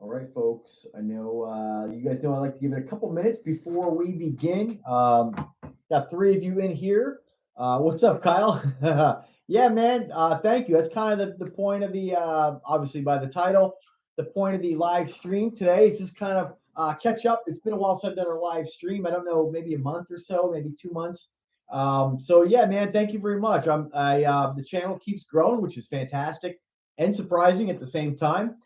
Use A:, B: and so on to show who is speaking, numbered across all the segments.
A: All right, folks. I know you guys know I like to give it a couple minutes before we begin. Got three of you in here. What's up, Kyle? Yeah, man. Thank you. That's kind of the point of the obviously by the title, the point of the live stream today is just kind of catch up. It's been a while since I've done a live stream. I don't know, maybe a month or so, maybe 2 months. So yeah, man. Thank you very much. The channel keeps growing, which is fantastic and surprising at the same time.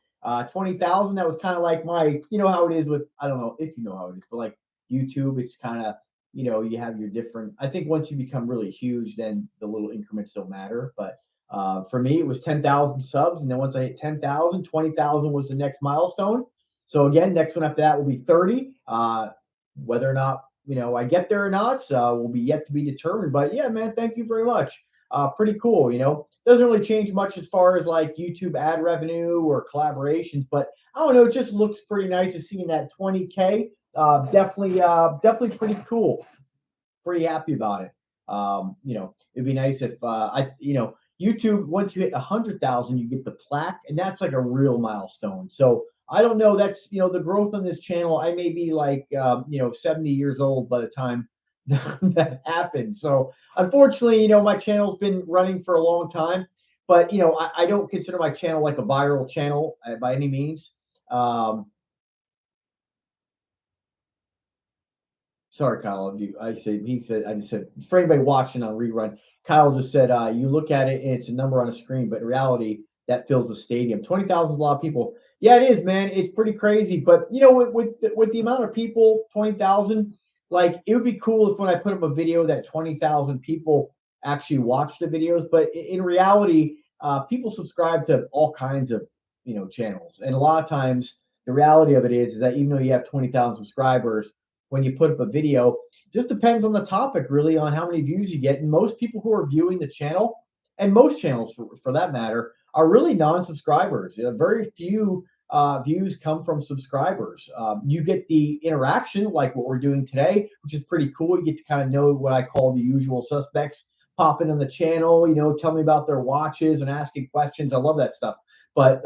A: 20,000. That was kind of like my, you know how it is with, I don't know if you know how it is, but like YouTube, it's kind of, you have your different. I think once you become really huge, then the little increments don't matter. But for me, it was 10,000 subs, and then once I hit 10,000, 20,000 was the next milestone. So again, next one after that will be 30. Whether or not I get there or not will be yet to be determined. But yeah, man, thank you very much. Pretty cool. Doesn't really change much as far as like YouTube ad revenue or collaborations, but I don't know. It just looks pretty nice to seeing that 20K. Definitely pretty cool. Pretty happy about it. It'd be nice if YouTube once you hit 100,000, you get the plaque, and that's like a real milestone. So I don't know. That's the growth on this channel. I may be like 70 years old by the time that happens. So unfortunately, my channel's been running for a long time, but I don't consider my channel like a viral channel by any means. Um, Sorry, Kyle. I just said for anybody watching on rerun, Kyle just said you look at it and it's a number on a screen, but in reality, that fills a stadium. 20,000 is a lot of people. Yeah, it is, man. It's pretty crazy. But with the amount of people, 20,000, like it would be cool if when I put up a video that 20,000 people actually watch the videos. But in reality, people subscribe to all kinds of channels, and a lot of times the reality of it is that even though you have 20,000 subscribers when you put up a video. Just depends on the topic, really, on how many views you get. And most people who are viewing the channel, and most channels for that matter, are really non-subscribers. Very few views come from subscribers. You get the interaction, like what we're doing today, which is pretty cool. You get to kind of know what I call the usual suspects popping on the channel, tell me about their watches and asking questions. I love that stuff. But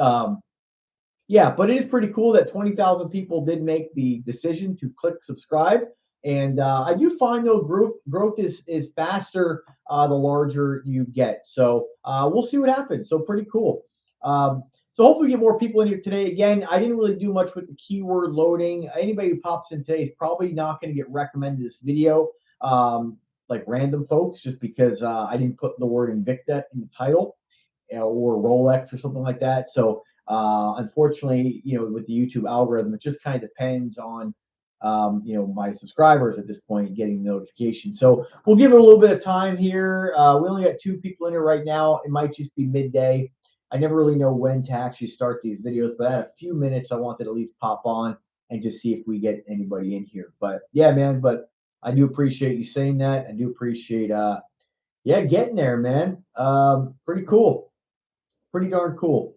A: yeah, but it is pretty cool that 20,000 people did make the decision to click subscribe. And I do find though growth is faster the larger you get. So we'll see what happens. So pretty cool. So hopefully we get more people in here today. Again, I didn't really do much with the keyword loading. Anybody who pops in today is probably not going to get recommended this video, like random folks, just because I didn't put the word Invicta in the title or Rolex or something like that. So unfortunately, with the YouTube algorithm, it just kind of depends on my subscribers at this point getting the notification. So we'll give it a little bit of time here. We only got two people in here right now. It might just be midday. I never really know when to actually start these videos, but I had a few minutes. I wanted to at least pop on and just see if we get anybody in here. But yeah, man. But I do appreciate you saying that. I do appreciate yeah, getting there, man. Pretty cool. Pretty darn cool.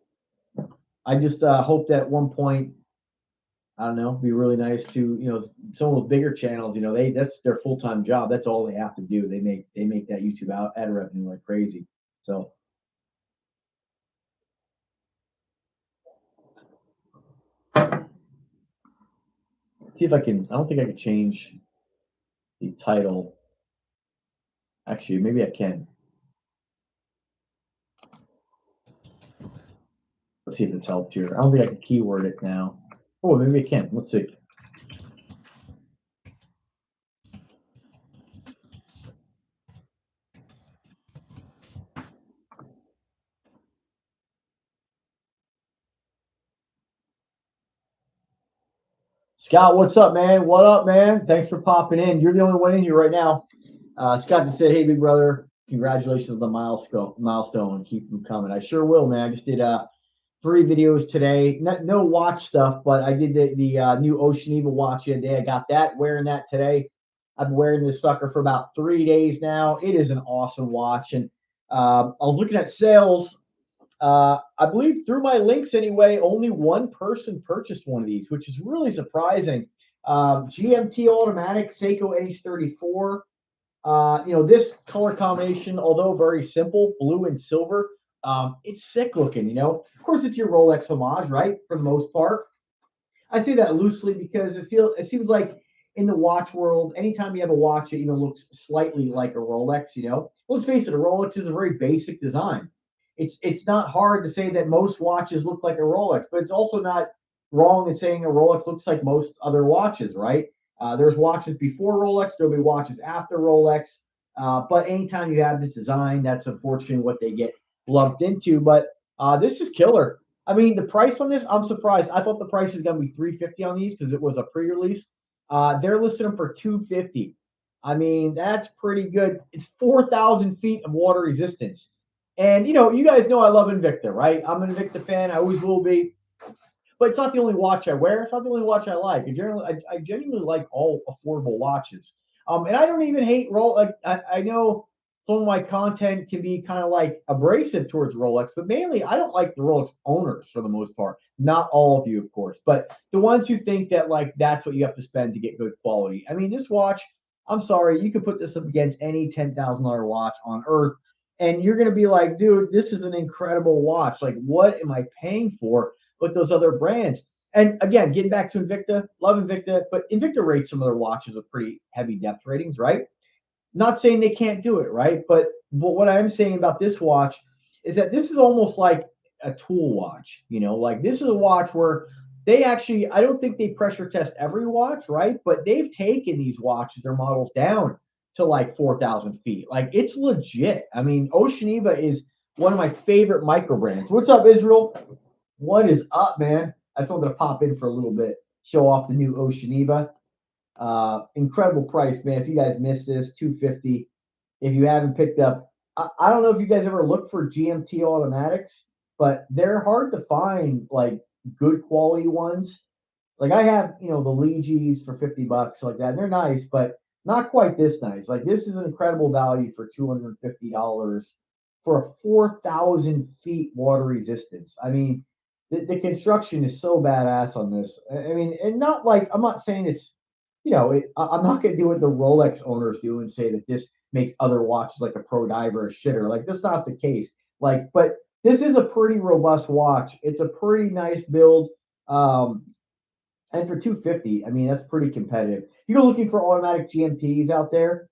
A: I just hope that at one point, I don't know, be really nice to some of those bigger channels. That's their full time job. That's all they have to do. They make that YouTube ad revenue like crazy. So see if I can. I don't think I can change the title. Actually, maybe I can. Let's see if it's helped here. I don't think I can keyword it now. Oh, maybe I can. Let's see. Scott, what's up, man? What up, man? Thanks for popping in. You're the only one in here right now. Scott just said, "Hey, big brother, congratulations on the milestone. Keep them coming." I sure will, man. I just did 3 videos today. No watch stuff, but I did the new Ocean Evil watch the other day. I got that, wearing that today. I've been wearing this sucker for about 3 days now. It is an awesome watch, and I was looking at sales. I believe through my links anyway, only one person purchased one of these, which is really surprising. GMT automatic Seiko NH34. This color combination, although very simple, blue and silver, it's sick looking. Of course, it's your Rolex homage, right? For the most part. I say that loosely because it seems like in the watch world, anytime you have a watch that looks slightly like a Rolex, let's face it, a Rolex is a very basic design. It's not hard to say that most watches look like a Rolex, but it's also not wrong in saying a Rolex looks like most other watches, right? There's watches before Rolex, there'll be watches after Rolex, but anytime you have this design, that's unfortunately what they get lumped into. But this is killer. I mean, the price on this, I'm surprised. I thought the price was gonna be 350 on these because it was a pre-release. They're listing them for 250. I mean, that's pretty good. It's 4,000 feet of water resistance. And you guys know I love Invicta, right? I'm an Invicta fan. I always will be. But it's not the only watch I wear. It's not the only watch I like. I genuinely like all affordable watches. And I don't even hate Rolex. Like I know some of my content can be kind of like abrasive towards Rolex, but mainly I don't like the Rolex owners for the most part. Not all of you, of course, but the ones who think that like that's what you have to spend to get good quality. I mean, this watch. I'm sorry, you could put this up against any $10,000 watch on earth, and you're gonna be like, dude, this is an incredible watch. Like, what am I paying for? With those other brands. And again, getting back to Invicta, love Invicta, but Invicta rates some of their watches with pretty heavy depth ratings, right? Not saying they can't do it, right? But what I'm saying about this watch is that this is almost like a tool watch. Like this is a watch where they actually, I don't think they pressure test every watch, right? But they've taken these watches, their models down to like 4,000 feet. Like it's legit. I mean, Oceaniva is one of my favorite micro brands. What's up, Israel? What is up, man? I just wanted to pop in for a little bit, show off the new Oceaniva. Incredible price, man. If you guys missed this, 250. If you haven't picked up, I don't know if you guys ever looked for GMT automatics, but they're hard to find like good quality ones. Like I have, the Legis for 50 bucks like that. And they're nice, but not quite this nice. Like this is an incredible value for $250 for a 4,000 feet water resistance. I mean, the construction is so badass on this. I mean, and not like I'm not saying it's, I'm not going to do what the Rolex owners do and say that this makes other watches like a Pro Diver a shitter. Like that's not the case. Like, but this is a pretty robust watch. It's a pretty nice build. And for 250, I mean that's pretty competitive. If you're looking for automatic GMTs out there,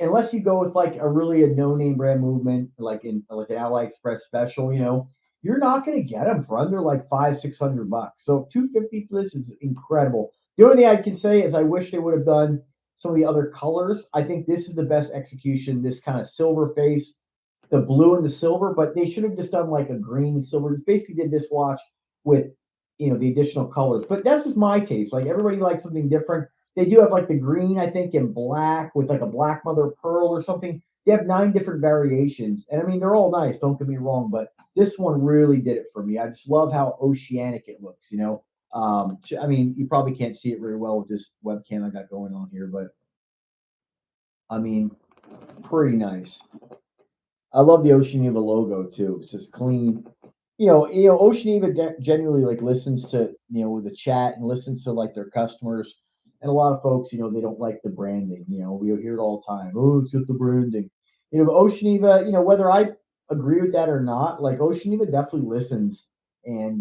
A: unless you go with like a no-name brand movement, like in like an Ally Express special, you're not going to get them for under like 500-600 bucks. So 250 for this is incredible. The only thing I can say is I wish they would have done some of the other colors. I think this is the best execution. This kind of silver face, the blue and the silver, but they should have just done like a green and silver. Just basically did this watch with the additional colors. But that's just my taste. Like everybody likes something different. They do have like the green, I think, in black with like a black mother of pearl or something. They have 9 different variations, and I mean they're all nice. Don't get me wrong, but this one really did it for me. I just love how oceanic it looks. I mean you probably can't see it very well with this webcam I got going on here, but I mean pretty nice. I love the Oceaniva logo too. It's just clean. Oceaniva genuinely like listens to the chat and listens to like their customers. And a lot of folks, they don't like the branding. We hear it all the time. Oh, it's just the branding. But Oceaniva, whether I agree with that or not, like Oceaniva definitely listens, and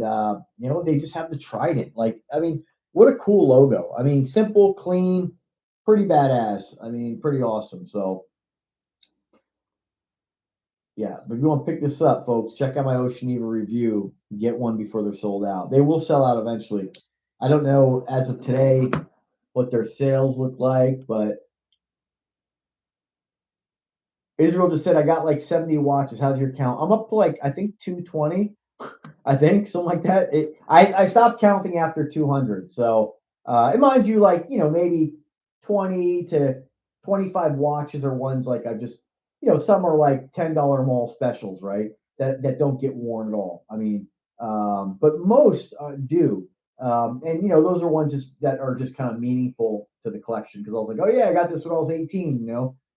A: they just have the trident. Like, I mean, what a cool logo. I mean, simple, clean, pretty badass. I mean, pretty awesome. So yeah, but if you want to pick this up, folks, check out my Oceaniva review. Get one before they're sold out. They will sell out eventually. I don't know as of today what their sales look like, but Israel just said I got like 70 watches. How's your count? I'm up to like I think 220. I think something like that. I stopped counting after 200. So and mind you, like maybe 20 to 25 watches are ones like I just some are like $10 mall specials, right? That don't get worn at all. I mean, but most do. And those are ones just that are just kind of meaningful to the collection because I was like, oh yeah, I got this when I was 18.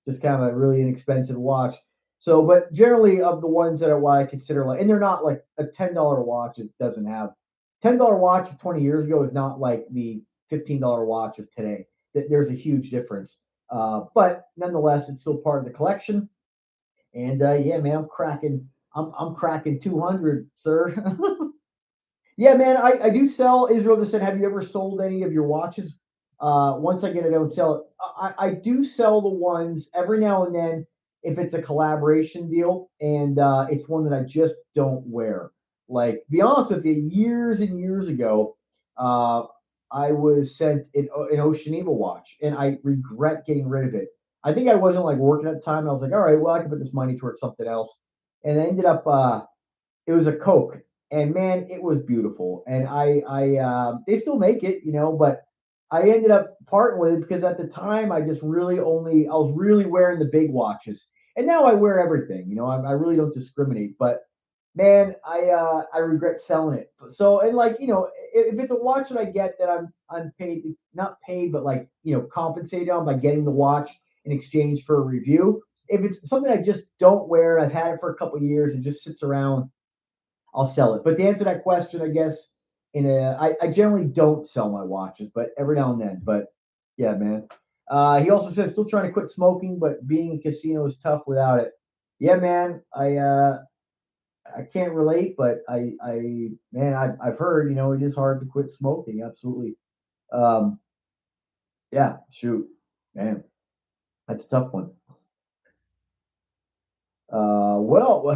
A: Just kind of a really inexpensive watch. So, but generally of the ones that are what I consider like, and they're not like a $10 watch. It doesn't have $10 watch of 20 years ago is not like the $15 watch of today. There's a huge difference. But nonetheless, it's still part of the collection. And yeah, man, I'm cracking 200, sir. Yeah, man, I do sell. Israel just said, have you ever sold any of your watches? Once I get it, I don't sell it. I do sell the ones every now and then if it's a collaboration deal and it's one that I just don't wear. Like, to be honest with you, years and years ago, uh, I was sent an Oceaniva watch and I regret getting rid of it. I think I wasn't like working at the time. I was like, all right, well, I can put this money towards something else. And I ended up it was a Coke, and man, it was beautiful. And they still make it, but I ended up parting with it because at the time I just really only I was really wearing the big watches, and now I wear everything. I really don't discriminate. But man, I regret selling it. So and like if it's a watch that I get that I'm paid not paid but like compensated on by getting the watch in exchange for a review. If it's something I just don't wear, I've had it for a couple of years, it just sits around. I'll sell it. But to answer that question, I guess I generally don't sell my watches, but every now and then. But yeah, man. He also says still trying to quit smoking, but being in casino is tough without it. Yeah, man. I can't relate, but I've heard it is hard to quit smoking. Absolutely. Um, yeah. Shoot, man, that's a tough one.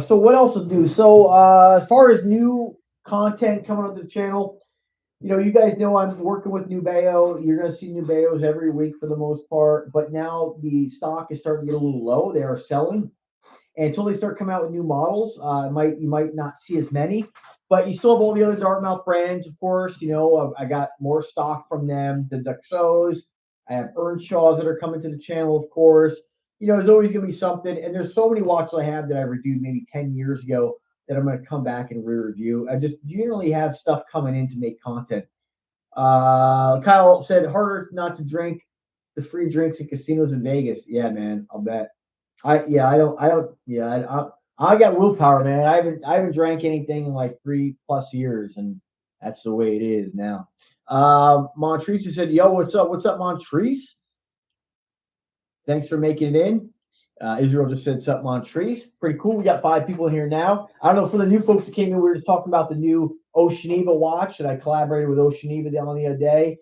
A: So what else to do? So as far as new content coming onto the channel, you guys know I'm working with Nubeo. You're going to see Nubeos every week for the most part, but now the stock is starting to get a little low. They are selling. And until they start coming out with new models, you might not see as many, but you still have all the other Dartmouth brands, of course. I got more stock from them. The Duxos, I have Earnshaws that are coming to the channel, of course. There's always going to be something, and there's so many watches I have that I reviewed maybe 10 years ago that I'm going to come back and re-review. I just generally have stuff coming in to make content. Kyle said harder not to drink the free drinks in casinos in Vegas. Yeah, man, I'll bet. I don't yeah I got willpower, man. I haven't drank anything in like 3+ years, and that's the way it is now. Montrese said, "Yo, what's up, Montrese? Thanks for making it in." Israel just said something on trees. Pretty cool. We got 5 people in here now. I don't know for the new folks that came in. We were just talking about the new Oceaniva watch that I collaborated with Oceaniva the other day.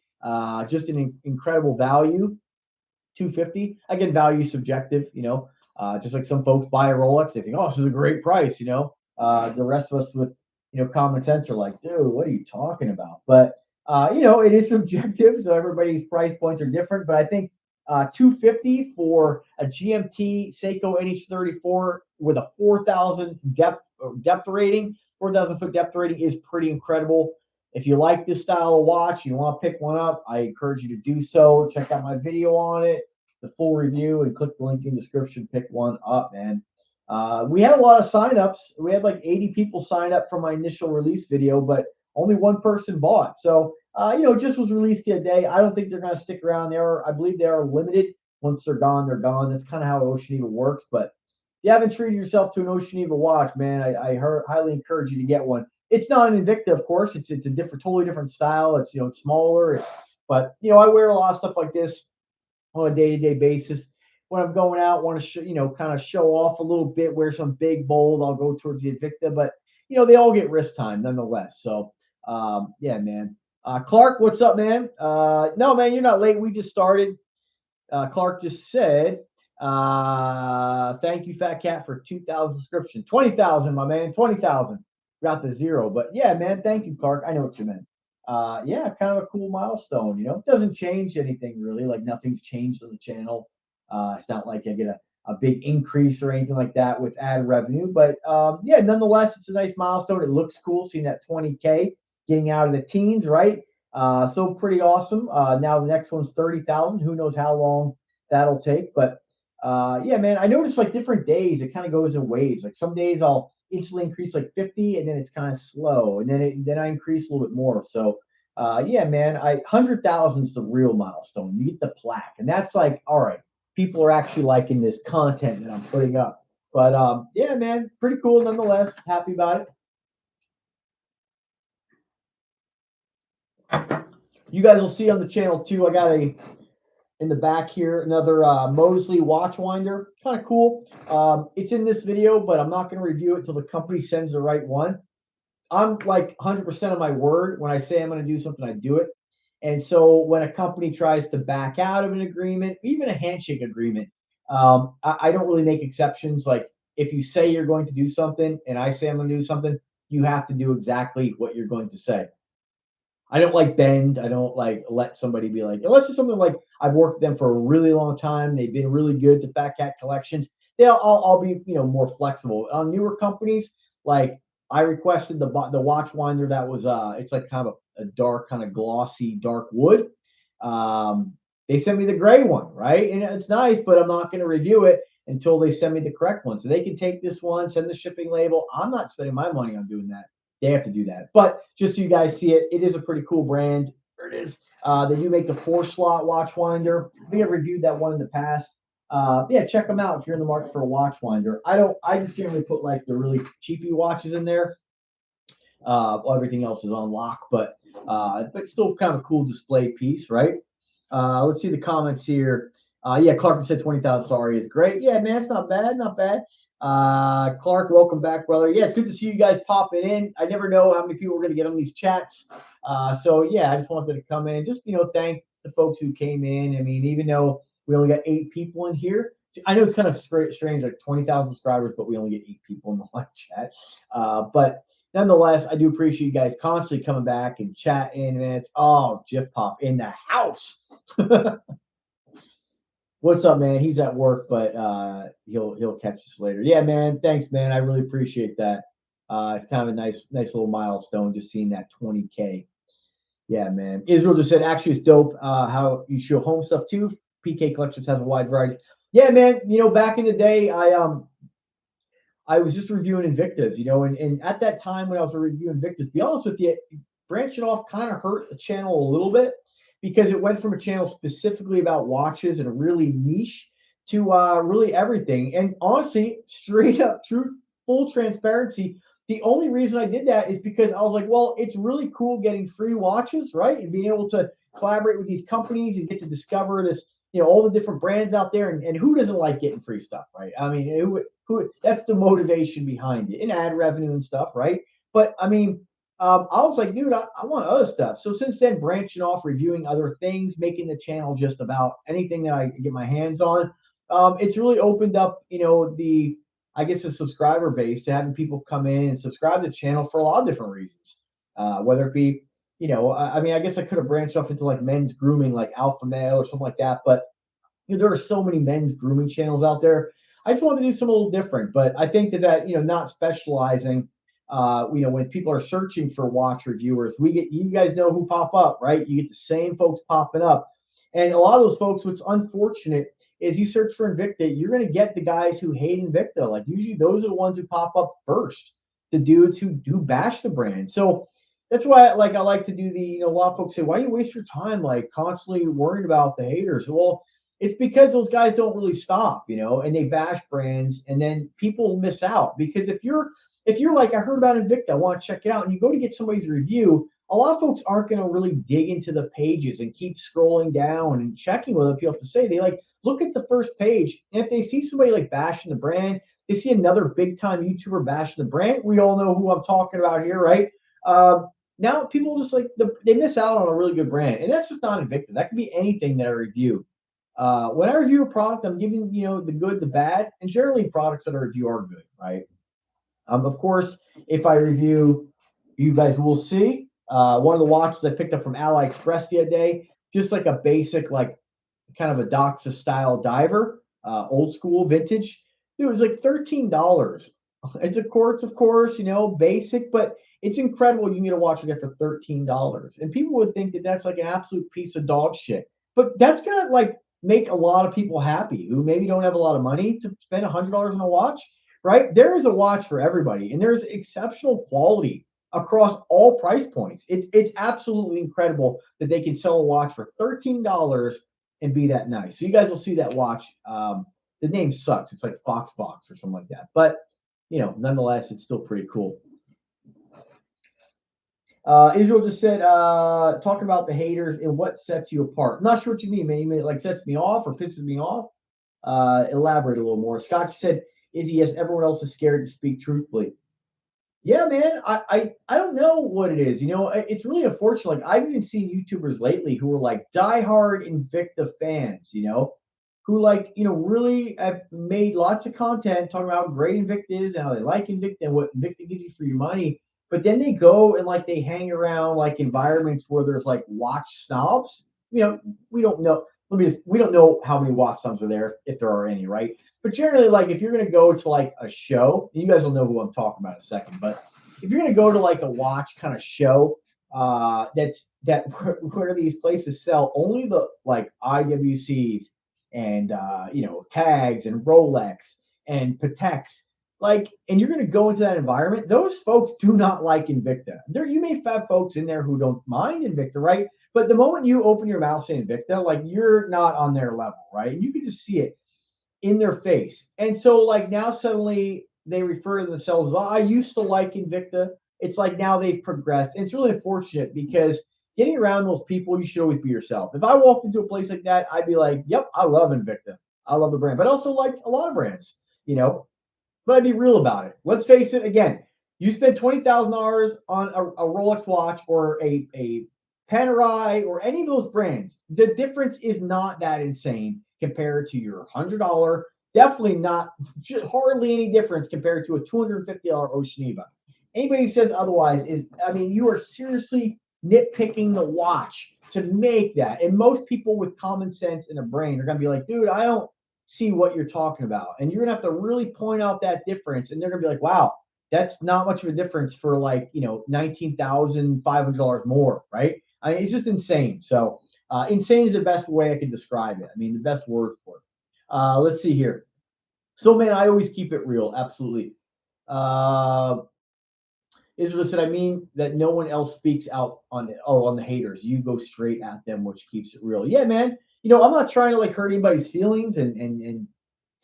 A: Just an incredible value. 250. Again, value subjective, just like some folks buy a Rolex, they think, oh, this is a great price, the rest of us with, common sense are like, dude, what are you talking about? But, it is subjective. So everybody's price points are different. But I think 250 for a GMT Seiko NH34 with a 4,000 depth rating, 4,000 foot depth rating is pretty incredible. If you like this style of watch, you want to pick one up, I encourage you to do so. Check out my video on it, the full review, and click the link in the description. Pick one up, man. We had a lot of signups. We had like 80 people sign up for my initial release video, but only one person bought. So, it just was released the other day. I don't think they're going to stick around. I believe they are limited. Once they're gone, they're gone. That's kind of how Oceaniva works. But if you haven't treated yourself to an Oceaniva watch, man, I highly encourage you to get one. It's not an Invicta, of course. It's a totally different style. It's smaller. But I wear a lot of stuff like this on a day-to-day basis. When I'm going out, want to kind of show off a little bit, wear some big bold. I'll go towards the Invicta, but they all get wrist time nonetheless. So yeah, man. Clark, what's up, man? No, man, you're not late. We just started. Clark just said, thank you, Fat Cat, for 2,000 subscription. 20,000, my man. 20,000. Got the zero. But yeah, man, thank you, Clark. I know what you meant. Yeah, kind of a cool milestone. It doesn't change anything really. Like nothing's changed on the channel. It's not like I get a big increase or anything like that with ad revenue. But yeah, nonetheless, it's a nice milestone. It looks cool seeing that 20K getting out of the teens, right? So pretty awesome. Now the next one's 30,000. Who knows how long that'll take? But yeah, man, I noticed like different days it kind of goes in waves. Like some days I'll instantly increase like 50, and then it's kind of slow, and then I increase a little bit more. So yeah, man, 100,000 is the real milestone. You get the plaque, and that's like, all right, people are actually liking this content that I'm putting up. But yeah, man, pretty cool nonetheless. Happy about it. You guys will see on the channel too. I got in the back here another Mosley watch winder, kind of cool. It's in this video, but I'm not going to review it till the company sends the right one. I'm like 100% of my word. When I say I'm going to do something, I do it. And so when a company tries to back out of an agreement, even a handshake agreement, I don't really make exceptions. Like if you say you're going to do something and I say I'm going to do something, you have to do exactly what you're going to say. I don't like bend. I don't like let somebody be like, unless it's something like I've worked with them for a really long time. They've been really good to Fat Cat Collections. I'll be more flexible. On newer companies, like I requested the watch winder that was it's like kind of a dark, kind of glossy dark wood. Um, they sent me the gray one, right? And it's nice, but I'm not going to review it until they send me the correct one. So they can take this one, send the shipping label. I'm not spending my money on doing that. They have to do that. But just so you guys see it, it is a pretty cool brand. There it is. They do make the 4 slot watch winder. I think I've reviewed that one in the past. Yeah, check them out if you're in the market for a watch winder. I don't. I just generally put like the really cheapy watches in there. Everything else is on lock, but still kind of a cool display piece, right? Let's see the comments here. Yeah, Clark said 20,000. Sorry, is great. Yeah, man, it's not bad, not bad. Clark, welcome back, brother. Yeah, it's good to see you guys popping in. I never know how many people we're gonna get on these chats. So yeah, I just wanted to come in, just thank the folks who came in. I mean, even though we only got 8 people in here, I know it's kind of strange, like 20,000 subscribers, but we only get 8 people in the live chat. But nonetheless, I do appreciate you guys constantly coming back and chatting. And it's Jeff Pop in the house. What's up, man? He's at work, but he'll catch us later. Yeah, man. Thanks, man. I really appreciate that. It's kind of a nice little milestone just seeing that 20K. Yeah, man. Israel just said actually it's dope how you show home stuff too. PK Collections has a wide variety. Yeah, man. Back in the day, I was just reviewing Invictas, and at that time when I was reviewing Invictas, to be honest with you, branching off kind of hurt the channel a little bit because it went from a channel specifically about watches and really niche to really everything. And honestly, straight up, true, full transparency, the only reason I did that is because I was like, well, it's really cool getting free watches, right? And being able to collaborate with these companies and get to discover this, all the different brands out there. And who doesn't like getting free stuff, right? I mean, who that's the motivation behind it and ad revenue and stuff, right? But I mean, I was like, dude, I want other stuff. So since then, branching off, reviewing other things, making the channel just about anything that I get my hands on, it's really opened up, I guess the subscriber base to having people come in and subscribe to the channel for a lot of different reasons. Whether it be, I mean, I guess I could have branched off into like men's grooming, like Alpha Male or something like that, but there are so many men's grooming channels out there. I just wanted to do something a little different, but I think that not specializing, when people are searching for watch reviewers, you guys know who pop up, right? You get the same folks popping up, and a lot of those folks. What's unfortunate is you search for Invicta, you're going to get the guys who hate Invicta. Like usually those are the ones who pop up first. The dudes who do bash the brand. So that's why I like to do a lot of folks say, why do you waste your time like constantly worrying about the haters? Well, it's because those guys don't really stop, and they bash brands, and then people miss out. Because if you're like, I heard about Invicta, I want to check it out, and you go to get somebody's review, a lot of folks aren't going to really dig into the pages and keep scrolling down and checking what other people have to say. They like look at the first page, and if they see somebody like bashing the brand, they see another big time YouTuber bashing the brand. We all know who I'm talking about here, right? Now people just like they miss out on a really good brand, and that's just not Invicta. That could be anything that I review. When I review a product, I'm giving the good, the bad, and generally products that I review are good, right? Of course, if I review, you guys will see one of the watches I picked up from AliExpress the other day, just like a basic, like kind of a Doxa style diver, old school vintage. Dude, it was like $13. It's a quartz, of course, basic, but it's incredible. You can get a watch like that for $13, and people would think that that's like an absolute piece of dog shit. But that's gonna like make a lot of people happy who maybe don't have a lot of money to spend $100 on a watch, right? There is a watch for everybody, and there's exceptional quality across all price points. It's absolutely incredible that they can sell a watch for $13 and be that nice. So you guys will see that watch. The name sucks. It's like Fox Box or something like that. But nonetheless, it's still pretty cool. Israel just said, talking about the haters and what sets you apart. I'm not sure what you mean, man. You mean like sets me off or pisses me off? Elaborate a little more. Scott said, Izzy, yes, everyone else is scared to speak truthfully. Yeah, man. I don't know what it is. It's really unfortunate. Like I've even seen YouTubers lately who are like diehard Invicta fans. Who like really have made lots of content talking about how great Invicta is and how they like Invicta and what Invicta gives you for your money. But then they go and like they hang around like environments where there's like watch snobs. We don't know. We don't know how many watch snobs are there if there are any, right? But generally, like if you're gonna go to like a show, you guys will know who I'm talking about in a second. But if you're gonna go to like a watch kind of show, where these places sell only the like IWCs and tags and Rolex and Pateks, like, and you're gonna go into that environment. Those folks do not like Invicta. You may have folks in there who don't mind Invicta, right? But the moment you open your mouth saying Invicta, like you're not on their level, right? And you can just see it in their face. And so like now suddenly they refer to themselves as, "Oh, I used to like Invicta." It's like now they've progressed. And it's really unfortunate because getting around those people, you should always be yourself. If I walked into a place like that, I'd be like, "Yep, I love Invicta. I love the brand." But I also like a lot of brands, you know. But I'd be real about it. Let's face it again. You spend $20,000 on a Rolex watch or a Panerai or any of those brands. The difference is not that insane compared to your $100. Definitely not, hardly any difference compared to a $250 Oceaniva. Anybody who says otherwise is, I mean, you are seriously nitpicking the watch to make that. And most people with common sense and a brain are going to be like, dude, I don't see what you're talking about. And you're going to have to really point out that difference. And they're going to be like, wow, that's not much of a difference for like, $19,500 more, right? I mean, it's just insane. So, insane is the best way I can describe it. I mean, the best word for it. Let's see here. So, man, I always keep it real. Absolutely. Uh, Israel said, I mean that no one else speaks out on the haters. You go straight at them, which keeps it real. Yeah, man. I'm not trying to like hurt anybody's feelings and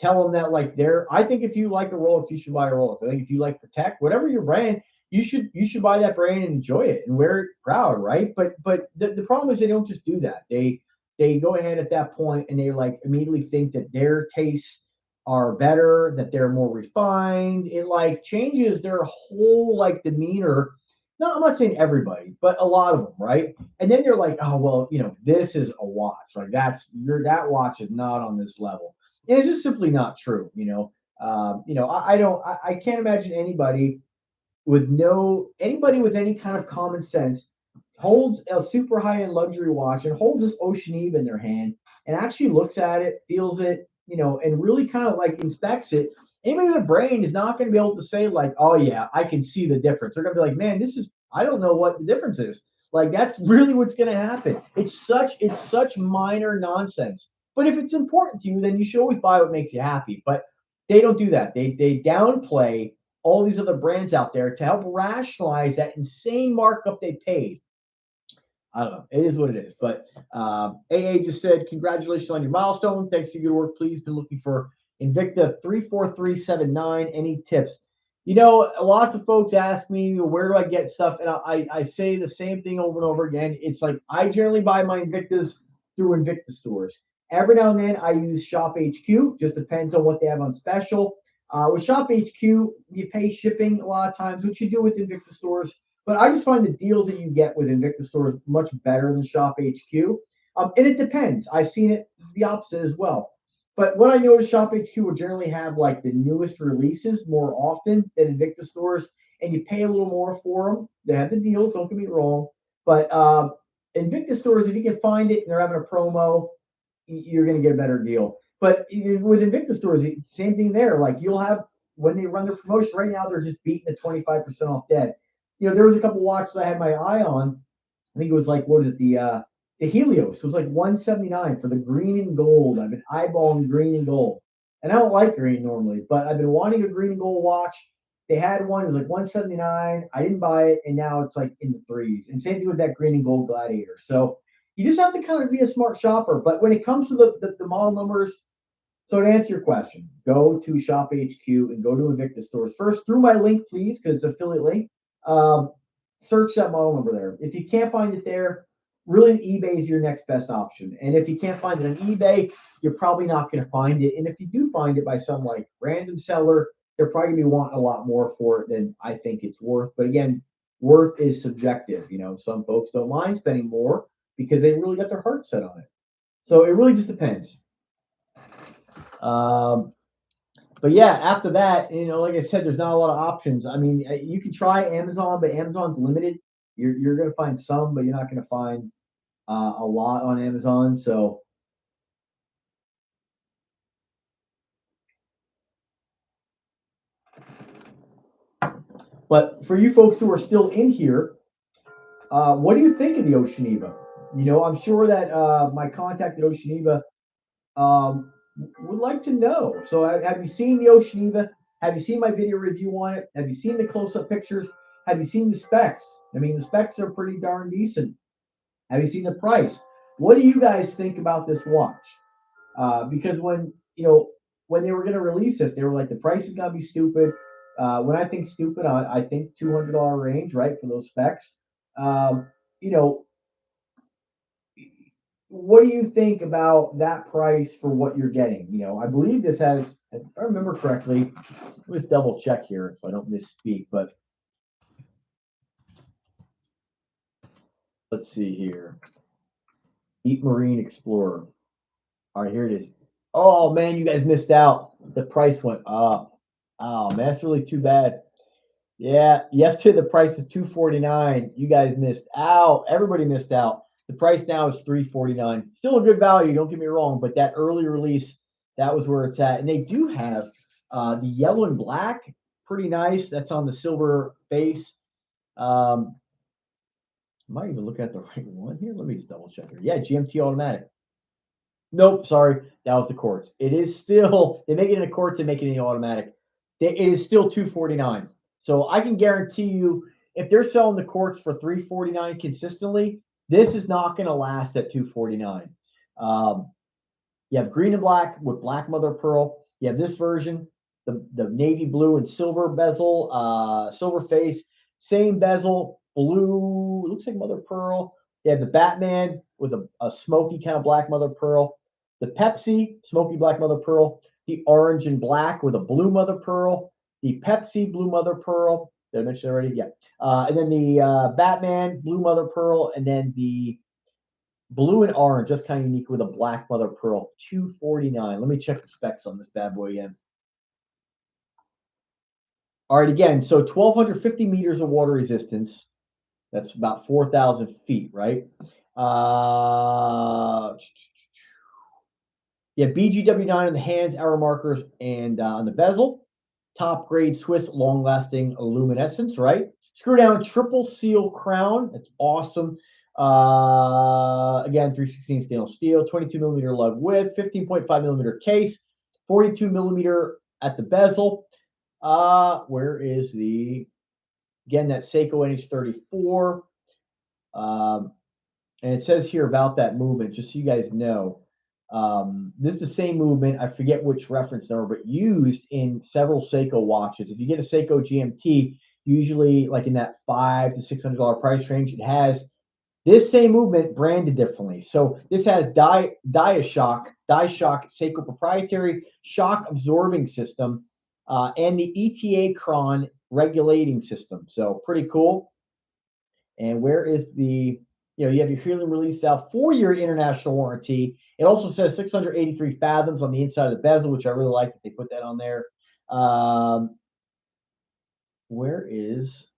A: tell them that like they're. I think if you like a Rolex, you should buy a Rolex. I think if you like Patek, whatever your brand, you should buy that brand and enjoy it and wear it proud, right? But the problem is they don't just do that. They go ahead at that point and they like immediately think that their tastes are better, that they're more refined. It like changes their whole like demeanor. No, I'm not saying everybody, but a lot of them, right? And then they're like, oh well, this is a watch. Like that watch is not on this level. And it's just simply not true. I don't I can't imagine anybody with any kind of common sense holds a super high end luxury watch and holds this Ocean Eve in their hand and actually looks at it, feels it, and really kind of like inspects it. Anybody with a brain is not going to be able to say like, "Oh yeah, I can see the difference." They're going to be like, "Man, I don't know what the difference is." Like that's really what's going to happen. It's such minor nonsense. But if it's important to you, then you should always buy what makes you happy. But they don't do that. They downplay all these other brands out there to help rationalize that insane markup they paid. I don't know. It is what it is. But AA just said, congratulations on your milestone. Thanks for your good work. Please been looking for Invicta 34379. Any tips? Lots of folks ask me, where do I get stuff? And I say the same thing over and over again. It's like I generally buy my Invictas through Invicta stores. Every now and then I use Shop HQ. Just depends on what they have on special. With Shop HQ, you pay shipping a lot of times, which you do with Invicta stores. But I just find the deals that you get with Invicta stores much better than Shop HQ. And it depends. I've seen it the opposite as well. But what I notice, Shop HQ will generally have like the newest releases more often than Invicta stores, and you pay a little more for them. They have the deals, don't get me wrong. But Invicta stores, if you can find it and they're having a promo, you're going to get a better deal. But with Invicta stores, same thing there. Like you'll have when they run their promotion right now, they're just beating the 25% off dead. There was a couple watches I had my eye on. I think it was like what is it the Helios? It was like 179 for the green and gold. I've been eyeballing green and gold, and I don't like green normally, but I've been wanting a green and gold watch. They had one. It was like 179. I didn't buy it, and now it's like in the threes. And same thing with that green and gold Gladiator. So you just have to kind of be a smart shopper. But when it comes to the model numbers, so to answer your question, go to Shop HQ and go to Invicta stores first through my link, please, because it's an affiliate link. Um, Search that model number there. If you can't find it there, really eBay is your next best option. And if you can't find it on eBay, you're probably not going to find it. And if you do find it by some like random seller, they're probably gonna be wanting a lot more for it than I think it's worth. But again, worth is subjective. You know, some folks don't mind spending more because they really got their heart set on it. So it really just depends. Um, but yeah, after that, you know, like I said, there's not a lot of options. I mean, you can try Amazon, but Amazon's limited. You're going to find some, but you're not going to find a lot on Amazon. So, but for you folks who are still in here, what do you think of the Oceaniva? You know, I'm sure that my contact at Oceaniva um, would like to know. So, have you seen the Oceaniva? Have you seen my video review on it? Have you seen the close-up pictures? Have you seen the specs? I mean, the specs are pretty darn decent. Have you seen the price? What do you guys think about this watch? Because when they were going to release this, they were like the price is going to be stupid. When I think stupid, I think $200 range, right, for those specs. Um, you know, what do you think about that price for what you're getting? You know, I believe this has, if I remember correctly, let's double check here so I don't misspeak. But let's see here. Deep Marine Explorer. All right, here it is. Oh man, you guys missed out. The price went up. Oh man, that's really too bad. Yeah, yesterday the price was 249. You guys missed out. Everybody missed out. The price now is 349. Still a good value, don't get me wrong, but that early release, that was where it's at. And they do have the yellow and black, pretty nice. That's on the silver base. Um, am I even looking at the right one here? Let me just double check here. Yeah, GMT automatic. Nope, sorry, that was the quartz. It is still they make it in a quartz, they make it in the automatic. It is still 249. So I can guarantee you, if they're selling the quartz for 349 consistently, this is not going to last at 249. Um, you have green and black with black mother of pearl. You have this version, the navy blue and silver bezel, silver face, same bezel, blue, looks like mother of pearl. You have the Batman with a smoky kind of black mother of pearl. The Pepsi, smoky black mother of pearl. The orange and black with a blue mother of pearl. The Pepsi blue mother of pearl. Did I mention already? Yeah. And then the Batman blue mother of pearl, and then the blue and orange, just kind of unique with a black mother of pearl. 249. Let me check the specs on this bad boy again. All right, again, so 1,250 meters of water resistance. That's about 4,000 feet, right? Uh, yeah, BGW9 on the hands, hour markers, and on the bezel. Top grade Swiss long lasting luminescence, right? Screw down triple seal crown. That's awesome. Again, 316 stainless steel, 22 millimeter lug width, 15.5 millimeter case, 42 millimeter at the bezel. Where is the, again, that Seiko NH34? Um, and it says here about that movement, just so you guys know. This is the same movement. I forget which reference number, but used in several Seiko watches. If you get a Seiko GMT, usually like in that $500 to $600 price range, it has this same movement branded differently. So this has DiaShock Seiko proprietary shock absorbing system, and the ETA Cron regulating system. So pretty cool. And where is the, you have your helium release valve, 4-year international warranty. It also says 683 fathoms on the inside of the bezel, which I really like that they put that on there. Um, where is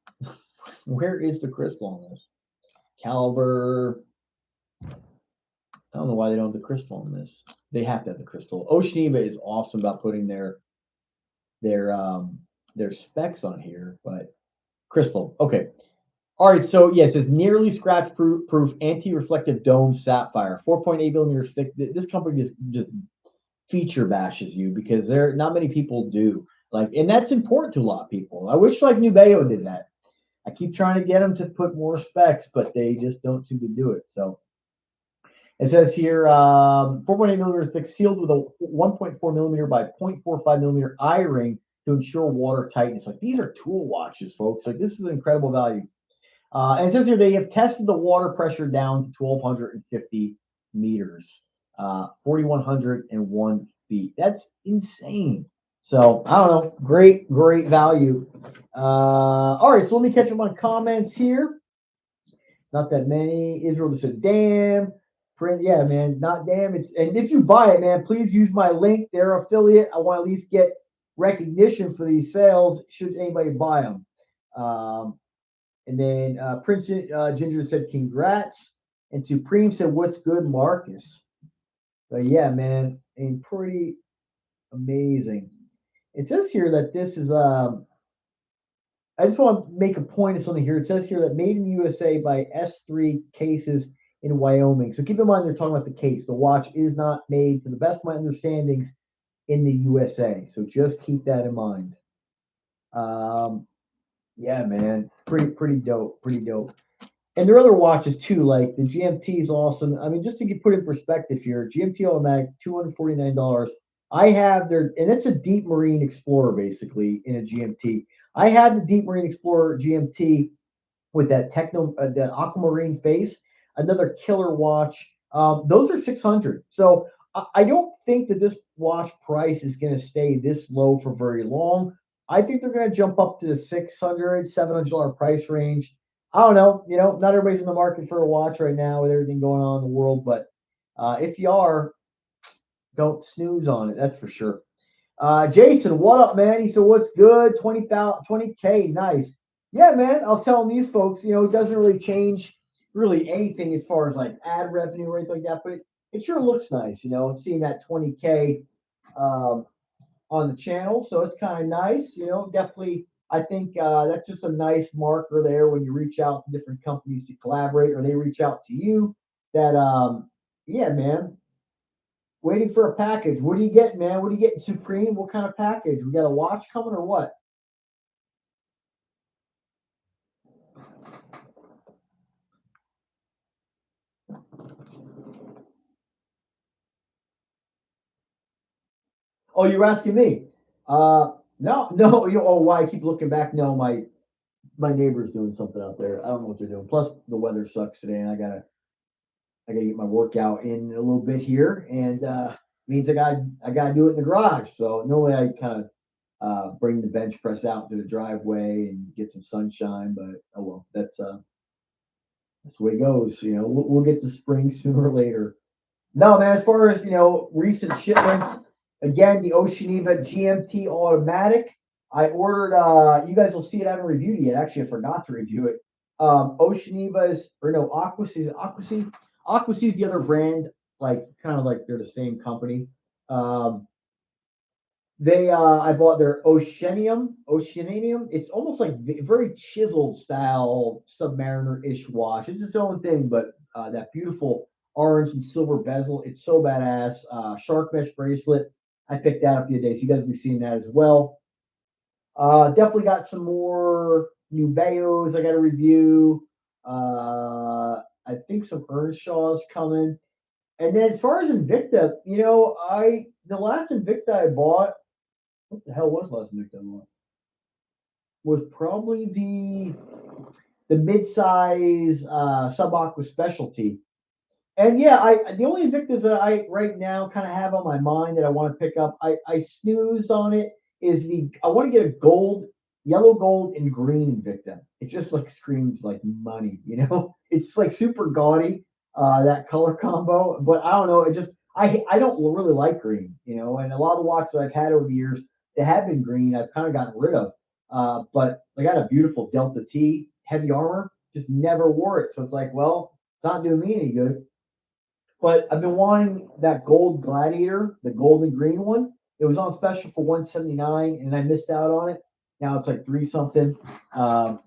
A: where is the crystal on this? Caliber. I don't know why they don't have the crystal on this. They have to have the crystal. Oceaniva is awesome about putting their their specs on here, but crystal. Okay. All right, so yes, it's nearly scratch proof anti-reflective dome sapphire, 4.8 millimeters thick. This company just feature bashes you because there not many people do. Like, and that's important to a lot of people. I wish like Nubeo did that. I keep trying to get them to put more specs, but they just don't seem to do it. So it says here 4.8 millimeter thick, sealed with a 1.4 millimeter by 0.45 millimeter eye ring to ensure water tightness. Like, these are tool watches, folks. Like, this is an incredible value. And it says here they have tested the water pressure down to 1,250 meters, 4,101 feet. That's insane. So I don't know. Great, great value. All right, so let me catch up on comments here. Not that many. Israel just said, "Damn." Print, yeah, man, not damn. It's and if you buy it, man, please use my link. They're affiliate. I want to at least get recognition for these sales. Should anybody buy them? Um, and then Prince Ginger said, "Congrats." And Supreme said, "What's good, Marcus?" But yeah, man, and pretty amazing. It says here that this is I just want to make a point of something here. It says here that made in USA by S3 cases in Wyoming. So keep in mind they're talking about the case. The watch is not made, to the best of my understandings, in the USA. So just keep that in mind. Um, yeah, man, pretty dope, pretty dope. And there are other watches too, like the GMT is awesome. I mean, just to get put in perspective here, GMT automatic, $249. I have their, and it's a Deep Marine Explorer basically in a GMT. I had the Deep Marine Explorer GMT with that the aquamarine face, another killer watch. Those are 600. So I don't think that this watch price is going to stay this low for very long. I think they're going to jump up to the 600, $700 price range. I don't know. Not everybody's in the market for a watch right now with everything going on in the world, but if you are, don't snooze on it. That's for sure. Jason, what up, man? He said, "What's good? 20,000, 20K, nice." Yeah, man. I was telling these folks, it doesn't really change really anything as far as like ad revenue or anything like that, but it sure looks nice, seeing that 20K um, on the channel. So it's kind of nice, definitely. I think that's just a nice marker there when you reach out to different companies to collaborate or they reach out to you that, yeah, man, waiting for a package. What are you getting, man? What are you getting, Supreme? What kind of package? We got a watch coming or what? Oh, you're asking me? No, no. Oh, why I keep looking back? No, my neighbor's doing something out there. I don't know what they're doing. Plus, the weather sucks today, and I gotta get my workout in a little bit here, and means I gotta do it in the garage. So normally I kind of bring the bench press out to the driveway and get some sunshine, but oh well, that's the way it goes. We'll get to spring sooner or later. No, man, as far as, recent shipments, again, the Oceaniva GMT automatic. I ordered, you guys will see it. I haven't reviewed it yet. Actually, I forgot to review it. Oceaniva's, or no, Aquasea, Aquasea? Aquasea's the other brand, like, kind of like they're the same company. Um, I bought their Oceanium. It's almost like very chiseled style Submariner-ish watch. It's its own thing, but that beautiful orange and silver bezel, it's so badass. Shark mesh bracelet. I picked that up the other day, so you guys will be seeing that as well. Definitely got some more new Bayos I got to review. I think some Earnshaw's coming. And then as far as Invicta, I the last Invicta I bought, what the hell was last Invicta I bought? Was probably the mid-size sub-aqua specialty. And yeah, I the only Invictus that I right now kind of have on my mind that I want to pick up, I snoozed on it, is I want to get a gold, yellow gold and green Invicta. It just like screams like money. It's like super gaudy, that color combo. But I don't know, it just I don't really like green, and a lot of the watches I've had over the years that have been green, I've kind of gotten rid of. But I got a beautiful Delta T heavy armor, just never wore it. So it's like, well, it's not doing me any good. But I've been wanting that gold gladiator, the gold and green one. It was on special for 179, and I missed out on it. Now it's like three something. Um,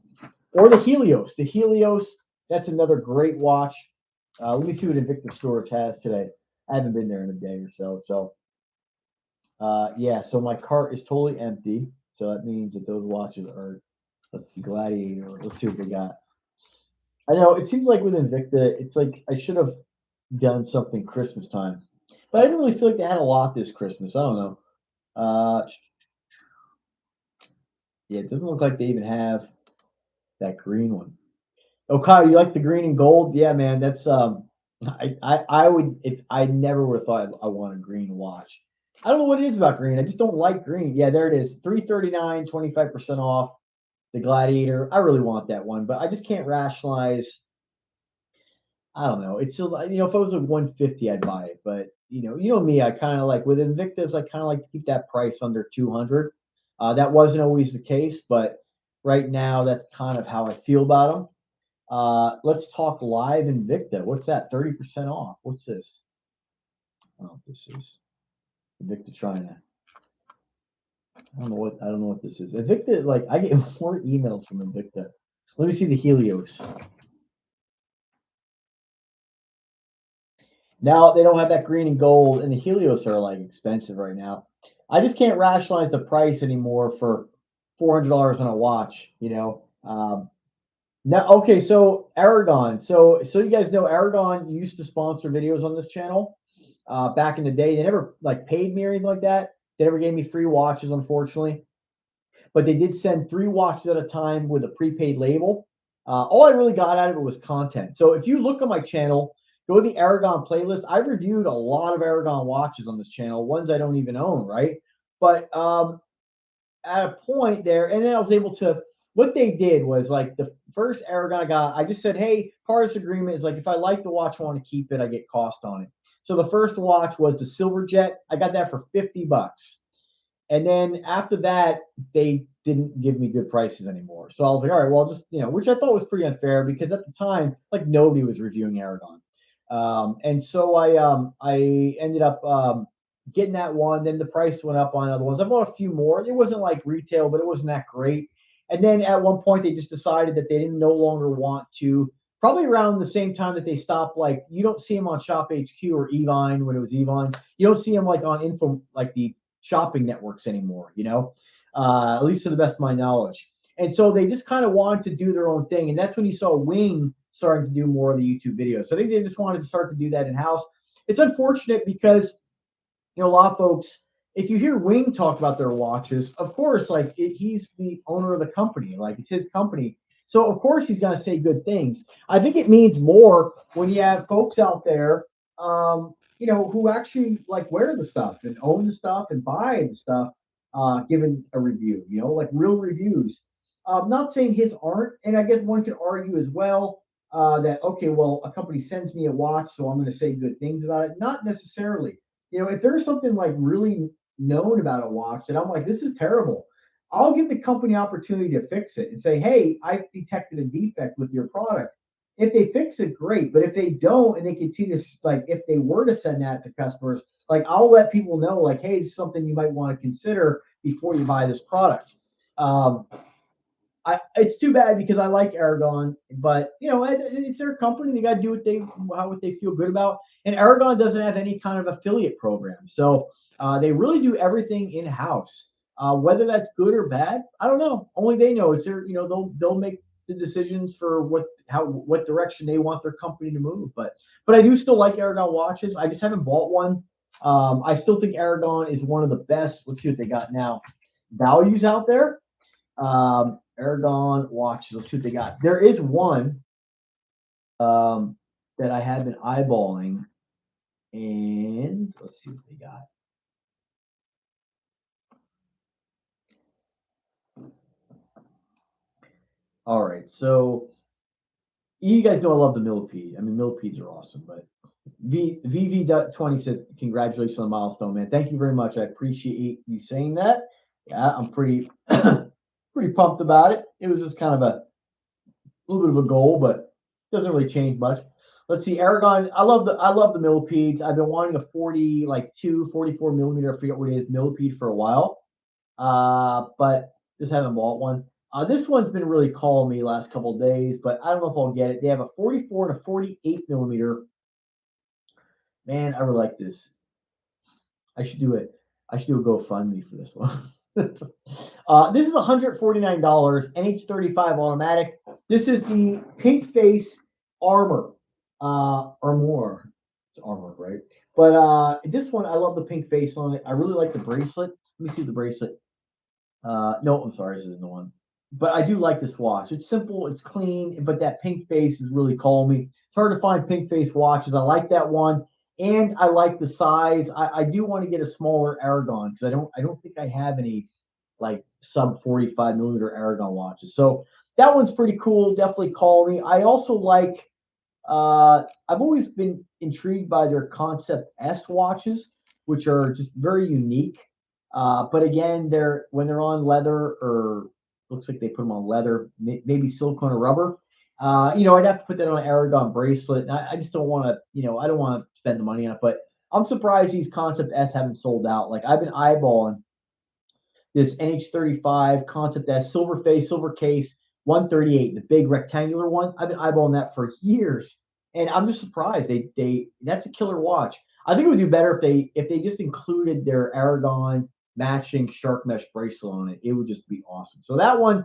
A: or the Helios. The Helios, that's another great watch. Let me see what Invicta Storage has today. I haven't been there in a day or so. So yeah, so my cart is totally empty. So that means that those watches are, let's see, Gladiator. Let's see what they got. I know it seems like with Invicta, it's like I should have done something Christmas time. But I didn't really feel like they had a lot this Christmas. I don't know. Yeah, it doesn't look like they even have that green one. Oh, Kyle, you like the green and gold? Yeah, man. That's I would if I never would have thought I want a green watch. I don't know what it is about green. I just don't like green. Yeah, there it is. 339, 25% off the Gladiator. I really want that one, but I just can't rationalize. I don't know. It's still, if it was like 150, I'd buy it. But me, I kind of like with Invictus, I kind of like to keep that price under 200. That wasn't always the case, but right now that's kind of how I feel about them. Let's talk live Invicta. What's that? 30% off. What's this? Oh, this is Invicta China. I don't know what this is. Invicta, like I get more emails from Invicta. Let me see the Helios. Now they don't have that green and gold, and the Helios are like expensive right now. I just can't rationalize the price anymore for $400 on a watch. Now, okay, so Aragon. So you guys know Aragon used to sponsor videos on this channel back in the day. They never like paid me or anything like that. They never gave me free watches, unfortunately. But they did send 3 watches at a time with a prepaid label. All I really got out of it was content. So if you look on my channel, go to the Aragon playlist. I've reviewed a lot of Aragon watches on this channel, ones I don't even own, right? But at a point there, and then I was able to. What they did was like the first Aragon I got, I just said, "Hey, part of this agreement is like if I like the watch, I want to keep it. I get cost on it." So the first watch was the Silver Jet. I got that for $50. And then after that, they didn't give me good prices anymore. So I was like, all right, well, just which I thought was pretty unfair because at the time, like nobody was reviewing Aragon, and so I ended up getting that one. Then the price went up on other ones. I bought a few more. It wasn't like retail, but it wasn't that great. And then at one point, they just decided that they didn't no longer want to. Probably around the same time that they stopped, like you don't see them on Shop HQ or Evine when it was Evine. You don't see them like on info like the shopping networks anymore, at least to the best of my knowledge. And so they just kind of wanted to do their own thing. And that's when you saw Wing starting to do more of the YouTube videos. So I think they just wanted to start to do that in house. It's unfortunate because a lot of folks, if you hear Wing talk about their watches, of course, like he's the owner of the company, like it's his company. So of course he's going to say good things. I think it means more when you have folks out there, who actually like wear the stuff and own the stuff and buy the stuff, giving a review, like real reviews. Not saying his aren't, and I guess one could argue as well that okay, well, a company sends me a watch, so I'm going to say good things about it. Not necessarily. If there's something like really known about a watch that I'm like, this is terrible, I'll give the company opportunity to fix it and say, hey, I detected a defect with your product. If they fix it, great. But if they don't and they continue to like, if they were to send that to customers, like I'll let people know, like, hey, it's something you might want to consider before you buy this product. Um, it's too bad because I like Aragon, but it's their company. They got to do what they feel good about. And Aragon doesn't have any kind of affiliate program, so they really do everything in house. Whether that's good or bad, I don't know. Only they know. It's their, they'll make the decisions for what direction they want their company to move. But I do still like Aragon watches. I just haven't bought one. I still think Aragon is one of the best. Let's see what they got now. Values out there. Aragon watches. Let's see what they got. There is one that I have been eyeballing, and let's see what they got. All right, so you guys know I love the millipede. I mean, millipedes are awesome, but VV20 said, congratulations on the milestone, man. Thank you very much. I appreciate you saying that. Yeah, I'm pretty pretty pumped about it. It was just kind of a little bit of a goal, but doesn't really change much. Let's see, Aragon. I love the millipedes. I've been wanting a 44 millimeter. I forget what it is, millipede for a while. But just haven't bought one. This one's been really calling me last couple of days, but I don't know if I'll get it. They have a 44 and a 48 millimeter. Man, I really like this. I should do it. I should do a GoFundMe for this one. This is $149, NH35 automatic. This is the pink face armor. Armor. It's armor, right? But this one, I love the pink face on it. I really like the bracelet. Let me see the bracelet. No, I'm sorry, this isn't the one. But I do like this watch. It's simple, it's clean, but that pink face is really calling me. It's hard to find pink face watches. I like that one. and I like the size. I do want to get a smaller Aragon because I don't think I have any like sub 45 millimeter Aragon watches. So that one's pretty cool. Definitely call me. I also like I've always been intrigued by their Concept S watches, which are just very unique. But again, they're when they're on leather or looks like they put them on leather, maybe silicone or rubber. I'd have to put that on an Aragon bracelet. And I just don't want to, I don't want to spend the money on it. But I'm surprised these Concept S haven't sold out. Like I've been eyeballing this NH35 Concept S, silver face, silver case, 138, the big rectangular one. I've been eyeballing that for years, and I'm just surprised. They that's a killer watch. I think it would do better if they just included their Aragon matching shark mesh bracelet on it. It would just be awesome. So that one,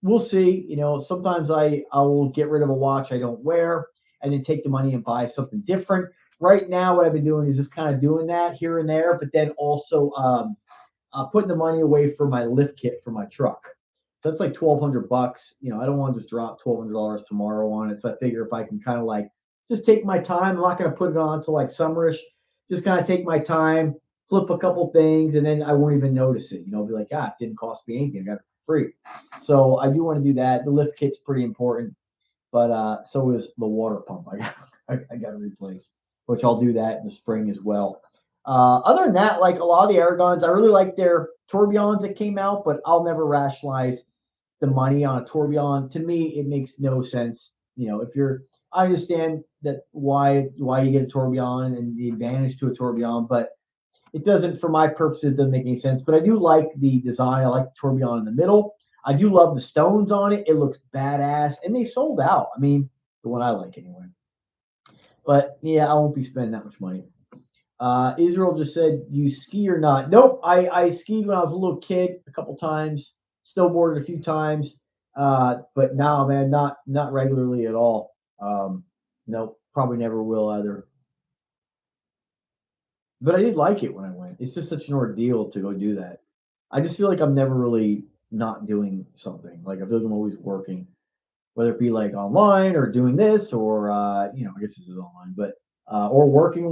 A: we'll see. Sometimes I will get rid of a watch I don't wear and then take the money and buy something different. Right now, what I've been doing is just kind of doing that here and there, but then also putting the money away for my lift kit for my truck. So that's like $1,200. I don't want to just drop $1,200 tomorrow on it. So I figure if I can kind of like just take my time, I'm not going to put it on until like summerish. Just kind of take my time, flip a couple things, and then I won't even notice it. Be like, it didn't cost me anything. I got it for free. So I do want to do that. The lift kit's pretty important, but so is the water pump. I got to replace, which I'll do that in the spring as well. Other than that, like a lot of the Aragons, I really like their tourbillons that came out, but I'll never rationalize the money on a tourbillon. To me, it makes no sense. I understand that why you get a tourbillon and the advantage to a tourbillon, but it doesn't, for my purposes, it doesn't make any sense. But I do like the design. I like the tourbillon in the middle. I do love the stones on it. It looks badass, and they sold out. I mean, the one I like anyway. But yeah, I won't be spending that much money. Israel just said, "You ski or not?" Nope. I skied when I was a little kid a couple times, snowboarded a few times, but now, man, not regularly at all. Nope, probably never will either. But I did like it when I went. It's just such an ordeal to go do that. I just feel like I'm never really not doing something. Like I feel like I'm always working, whether it be like online or doing this or I guess this is online, but or working.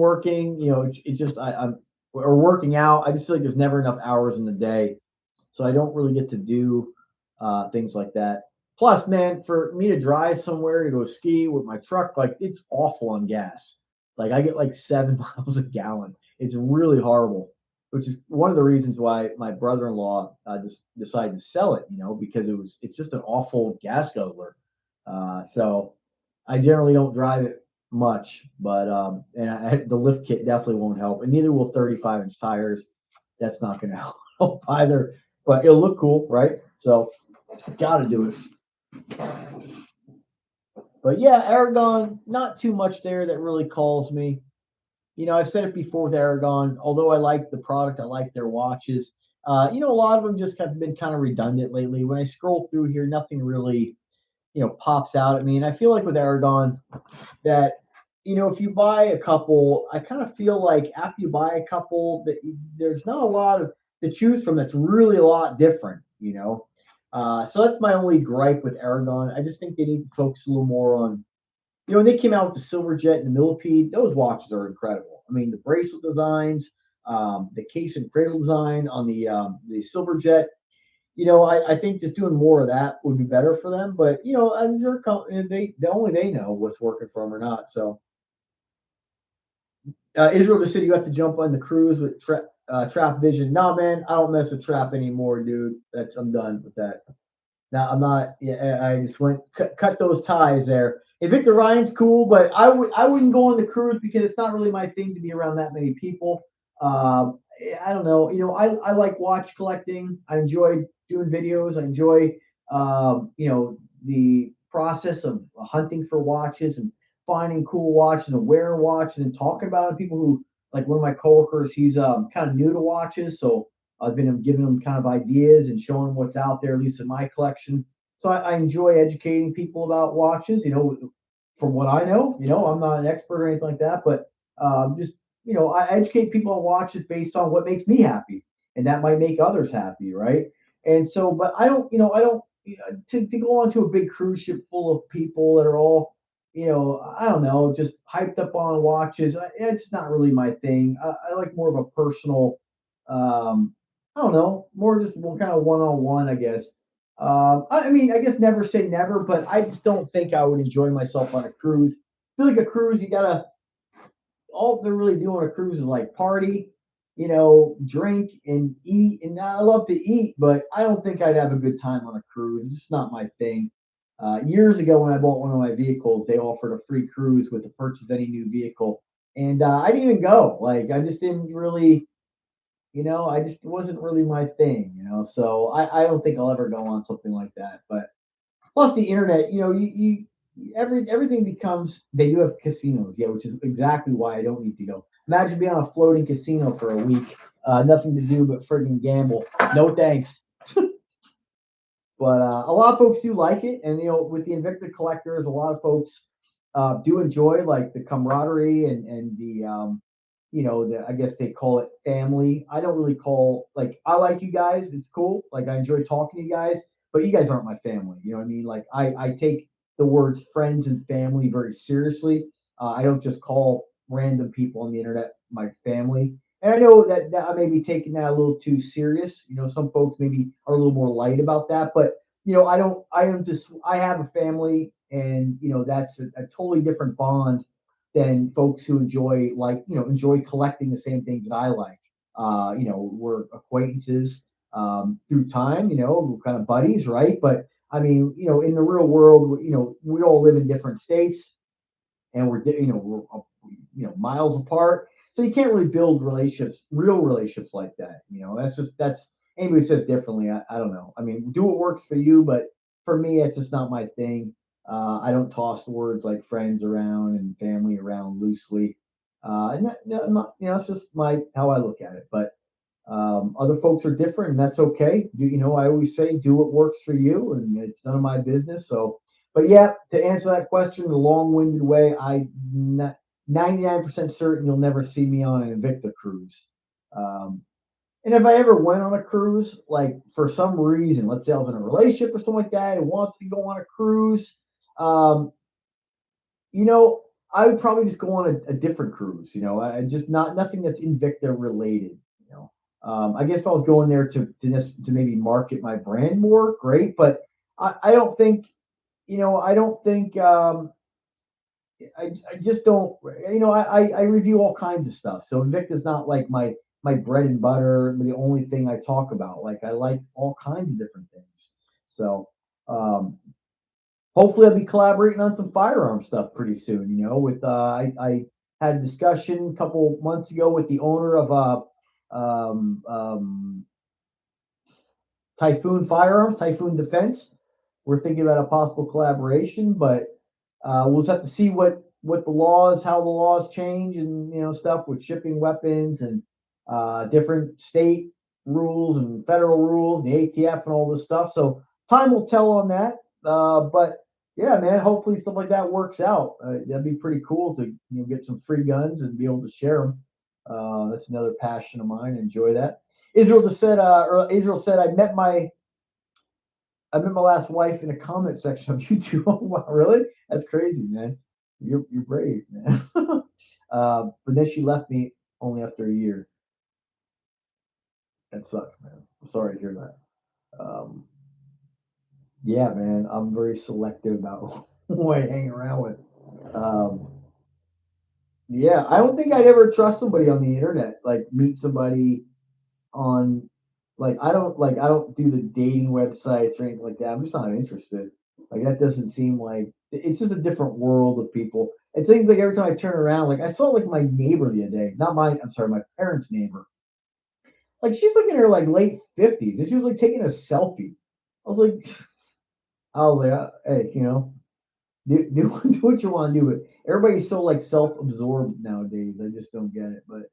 A: It's just I'm or working out. I just feel like there's never enough hours in the day, so I don't really get to do things like that. Plus, man, for me to drive somewhere to go ski with my truck, like it's awful on gas. Like I get like 7 miles a gallon. It's really horrible, which is one of the reasons why my brother-in-law just decided to sell it. Because it's just an awful gas guzzler. So I generally don't drive it much, but the lift kit definitely won't help, and neither will 35-inch tires. That's not going to help either, but it'll look cool, right? So got to do it. But yeah, Aragon, not too much there that really calls me. I've said it before with Aragon. Although I like the product, I like their watches. A lot of them just have been kind of redundant lately. When I scroll through here, nothing really, pops out at me. And I feel like with Aragon that, if you buy a couple, I kind of feel like after you buy a couple, that there's not a lot of to choose from that's really a lot different. So that's my only gripe with Aragon. I just think they need to focus a little more on, when they came out with the Silver Jet and the Millipede, those watches are incredible. I mean, the bracelet designs, the case and cradle design on the Silver Jet. I think just doing more of that would be better for them. But they only they know what's working for them or not. So Israel just said you have to jump on the cruise with Trap Vision. Nah, man, I don't mess with Trap anymore, dude. I'm done with that. Now I'm not. Yeah, I just went cut those ties there. Invicta Ryan's cool, but I wouldn't go on the cruise because it's not really my thing to be around that many people. I don't know. I like watch collecting. I enjoy doing videos. I enjoy the process of hunting for watches and finding cool watches and wearing watches and talking about it. People who like one of my coworkers, he's kind of new to watches, so I've been giving him kind of ideas and showing him what's out there, at least in my collection. So I enjoy educating people about watches. From what I know, I'm not an expert or anything like that, but just I educate people on watches based on what makes me happy, and that might make others happy, right? And so, but I don't to go onto a big cruise ship full of people that are all I don't know, just hyped up on watches. It's not really my thing. I like more of a personal, um, I don't know, more just one kind of one on one, I guess. I mean, I guess never say never, but I just don't think I would enjoy myself on a cruise. I feel like a cruise, you gotta all they're really doing on a cruise is like party, drink and eat. And I love to eat, but I don't think I'd have a good time on a cruise. It's just not my thing. Years ago, when I bought one of my vehicles, they offered a free cruise with the purchase of any new vehicle, and I didn't even go. Like I just didn't really, I just it wasn't really my thing. So I don't think I'll ever go on something like that. But plus the internet, everything becomes they do have casinos, yeah, which is exactly why I don't need to go. Imagine being on a floating casino for a week, nothing to do but friggin' gamble. No thanks. But a lot of folks do like it, and with the Invicta collectors, a lot of folks do enjoy like the camaraderie and the I guess they call it family. I don't really call like I like you guys. It's cool. Like I enjoy talking to you guys, but you guys aren't my family. You know what I mean? Like I take the words friends and family very seriously. I don't just call random people on the internet my family. And I know that I may be taking that a little too serious. Some folks maybe are a little more light about that, but I don't. I have a family, and that's a totally different bond than folks who enjoy collecting the same things that I like. We're acquaintances through time. We're kind of buddies, right? But I mean, in the real world, we all live in different states, and we're miles apart. So you can't really build real relationships like that. That's anybody says differently. I don't know. I mean, do what works for you, but for me, it's just not my thing. I don't toss words like friends around and family around loosely. And I'm not, it's just my how I look at it. But other folks are different, and that's okay. I always say, do what works for you, and it's none of my business. So, but yeah, to answer that question the long-winded way, I'm not 99% certain you'll never see me on an Invicta cruise. Um, and if I ever went on a cruise, like for some reason, let's say I was in a relationship or something like that, and wanted to go on a cruise, um, you know, I would probably just go on a different cruise. I just not nothing that's Invicta related. I guess if I was going there to maybe market my brand more, great. But I don't think, I don't think I just don't. I review all kinds of stuff. So Invicta's not like my bread and butter, the only thing I talk about. Like I like all kinds of different things. So um, hopefully I'll be collaborating on some firearm stuff pretty soon. With I had a discussion a couple months ago with the owner of um, um, Typhoon Defense. We're thinking about a possible collaboration, but we'll just have to see how the laws change, and stuff with shipping weapons and different state rules and federal rules, and the ATF and all this stuff. So time will tell on that. But yeah, man, hopefully stuff like that works out. That'd be pretty cool to get some free guns and be able to share them. That's another passion of mine. Enjoy that. Israel said, I met my last wife in a comment section of YouTube. Oh, wow, really? That's crazy, man. You're brave, man. But then she left me only after a year. That sucks, man. I'm sorry to hear that. Um, yeah, man, I'm very selective about who I hang around with. Um, yeah, I don't think I'd ever trust somebody on the internet. Like meet somebody on I don't do the dating websites or anything like that. I'm just not interested. Like that doesn't seem like it's just a different world of people. It seems like every time I turn around, like I saw like my neighbor the other day, not mine, I'm sorry, my parents' neighbor. Like she's like in her like late 50s and she was like taking a selfie. I was like, hey, do what you want to do, but everybody's so like self-absorbed nowadays. I just don't get it. But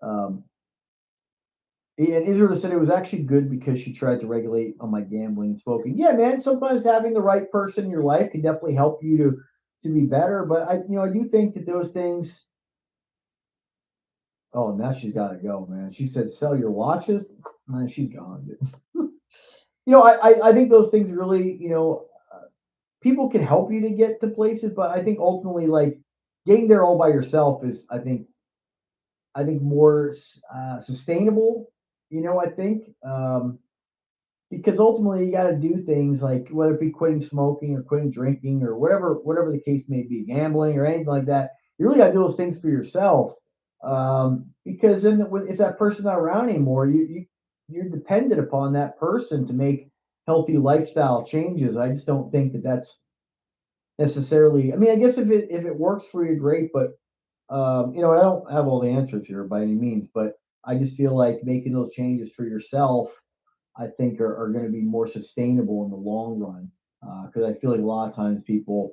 A: um, and Israel said it was actually good because she tried to regulate on my gambling and smoking. Yeah, man. Sometimes having the right person in your life can definitely help you to be better. But I do think that those things. Oh, now she's got to go, man. She said, "Sell your watches," and she's gone. Dude. I think those things really, people can help you to get to places, but I think ultimately, like getting there all by yourself is, I think more sustainable. I think because ultimately you got to do things like whether it be quitting smoking or quitting drinking or whatever the case may be, gambling or anything like that. You really got to do those things for yourself, because then if that person's not around anymore, you're dependent upon that person to make healthy lifestyle changes. I just don't think that that's necessarily. I mean, I guess if it works for you, great, but I don't have all the answers here by any means, but I just feel like making those changes for yourself, I think, are going to be more sustainable in the long run. Because I feel like a lot of times people,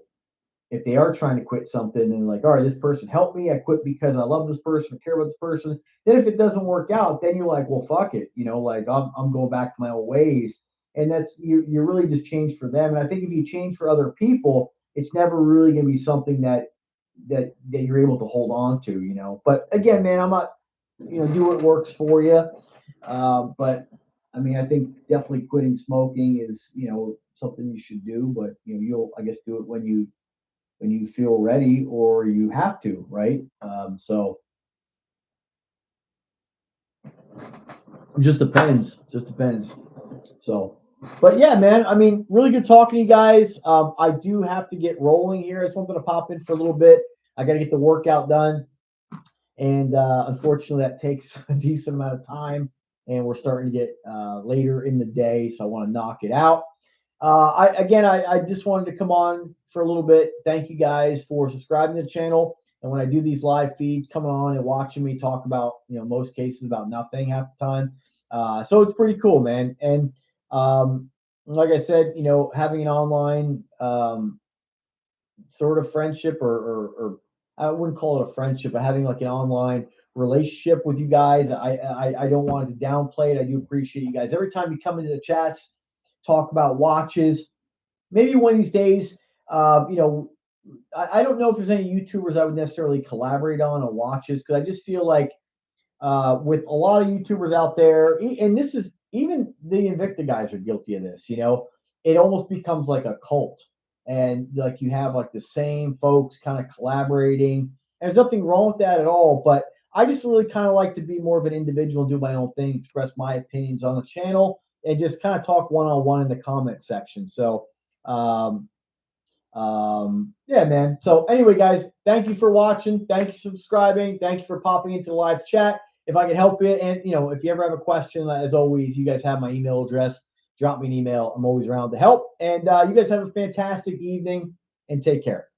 A: if they are trying to quit something and like, all right, this person helped me, I quit because I love this person, I care about this person. Then if it doesn't work out, then you're like, well, fuck it, like I'm going back to my old ways, and that's you really just change for them. And I think if you change for other people, it's never really going to be something that you're able to hold on to. But again, man, I'm not, do what works for you. But I mean, I think definitely quitting smoking is, something you should do, but you'll, I guess, do it when you feel ready or you have to, right? So it just depends. Just depends. So, but yeah, man. I mean, really good talking to you guys. I do have to get rolling here. I just wanted to pop in for a little bit. I got to get the workout done. And unfortunately, that takes a decent amount of time. And we're starting to get later in the day, so I want to knock it out. I just wanted to come on for a little bit. Thank you guys for subscribing to the channel. And when I do these live feeds, coming on and watching me talk about, most cases about nothing half the time. So it's pretty cool, man. And like I said, having an online sort of friendship, or I wouldn't call it a friendship, but having like an online relationship with you guys. I don't want to downplay it. I do appreciate you guys. Every time you come into the chats, talk about watches. Maybe one of these days, I don't know if there's any YouTubers I would necessarily collaborate on watches, because I just feel like with a lot of YouTubers out there, and this is even the Invicta guys are guilty of this. It almost becomes like a cult, and like you have like the same folks kind of collaborating. And there's nothing wrong with that at all, but I just really kind of like to be more of an individual, do my own thing, express my opinions on the channel, and just kind of talk one on one in the comment section. So, um, yeah, man. So anyway, guys, thank you for watching. Thank you for subscribing. Thank you for popping into the live chat. If I can help you, and if you ever have a question, as always, you guys have my email address. Drop me an email. I'm always around to help. And you guys have a fantastic evening and take care.